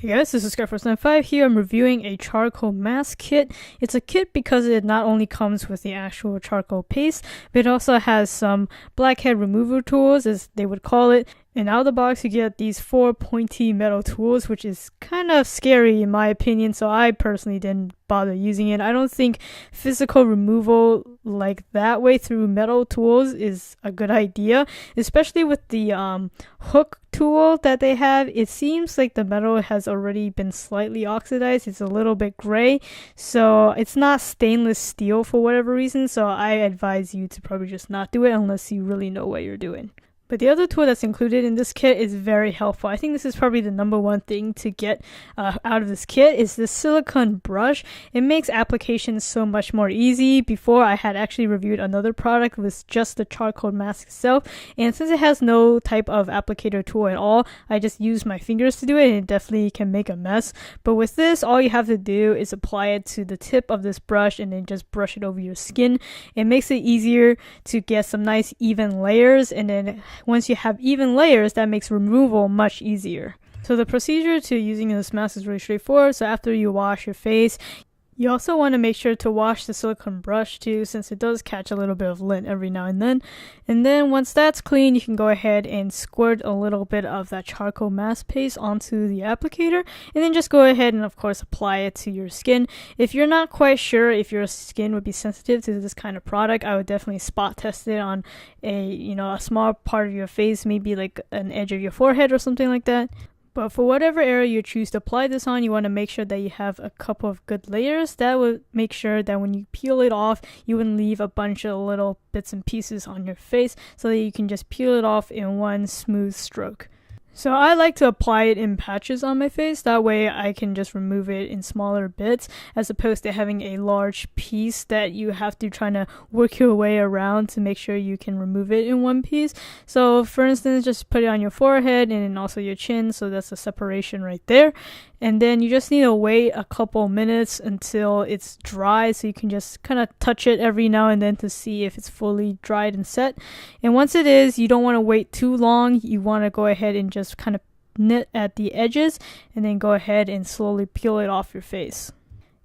Hey guys, this is Skyforce95. Here I'm reviewing a charcoal mask kit. It's a kit because it not only comes with the actual charcoal paste, but it also has some blackhead removal tools, as they would call it. And out of the box you get these 4 pointy metal tools, which is kind of scary in my opinion, so I personally didn't bother using it. I don't think physical removal like that way through metal tools is a good idea, especially with the hook tool that they have. It seems like the metal has already been slightly oxidized. It's a little bit gray, so it's not stainless steel for whatever reason, so I advise you to probably just not do it unless you really know what you're doing. But the other tool that's included in this kit is very helpful. I think this is probably the number one thing to get out of this kit is the silicone brush. It makes applications so much more easy. Before, I had actually reviewed another product with just the charcoal mask itself, and since it has no type of applicator tool at all, I just use my fingers to do it, and it definitely can make a mess. But with this, all you have to do is apply it to the tip of this brush and then just brush it over your skin. It makes it easier to get some nice even layers, and then once you have even layers, that makes removal much easier. So the procedure to using this mask is really straightforward. So after you wash your face, you also want to make sure to wash the silicone brush too, since it does catch a little bit of lint every now and then. And then once that's clean, you can go ahead and squirt a little bit of that charcoal mask paste onto the applicator, and then just go ahead and of course apply it to your skin. If you're not quite sure if your skin would be sensitive to this kind of product, I would definitely spot test it on a small part of your face, maybe like an edge of your forehead or something like that. But for whatever area you choose to apply this on, you want to make sure that you have a couple of good layers. That would make sure that when you peel it off, you wouldn't leave a bunch of little bits and pieces on your face, so that you can just peel it off in one smooth stroke. So I like to apply it in patches on my face, that way I can just remove it in smaller bits, as opposed to having a large piece that you have to try to work your way around to make sure you can remove it in one piece. So for instance, just put it on your forehead and then also your chin, so that's a separation right there. And then you just need to wait a couple minutes until it's dry, so you can just kind of touch it every now and then to see if it's fully dried and set. And once it is, you don't want to wait too long. You want to go ahead and just kind of knit at the edges and then go ahead and slowly peel it off your face.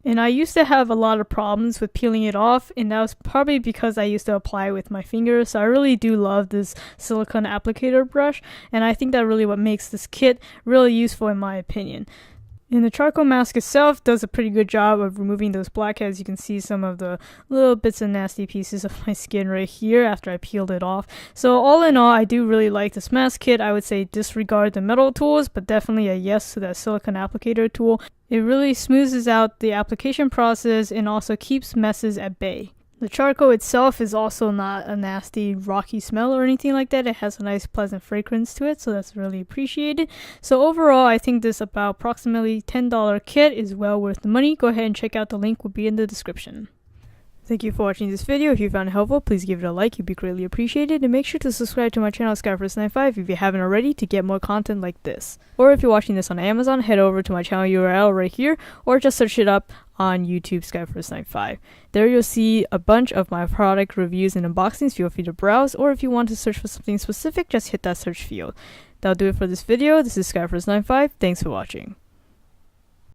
And I used to have a lot of problems with peeling it off, and that was probably because I used to apply with my fingers. So I really do love this silicone applicator brush, and I think that really what makes this kit really useful in my opinion. And the charcoal mask itself does a pretty good job of removing those blackheads. You can see some of the little bits and nasty pieces of my skin right here after I peeled it off. So all in all, I do really like this mask kit. I would say disregard the metal tools, but definitely a yes to that silicone applicator tool. It really smooths out the application process and also keeps messes at bay. The charcoal itself is also not a nasty rocky smell or anything like that. It has a nice pleasant fragrance to it, so that's really appreciated. So overall, I think this about approximately $10 kit is well worth the money. Go ahead and check out the link, will be in the description. Thank you for watching this video. If you found it helpful, please give it a like, it'd be greatly appreciated, and make sure to subscribe to my channel Skyforce95 if you haven't already to get more content like this. Or if you're watching this on Amazon, head over to my channel URL right here, or just search it up on YouTube Skyforce95. There you'll see a bunch of my product reviews and unboxings. Feel free to browse, or if you want to search for something specific, just hit that search field. That'll do it for this video. This is Skyforce95. Thanks for watching.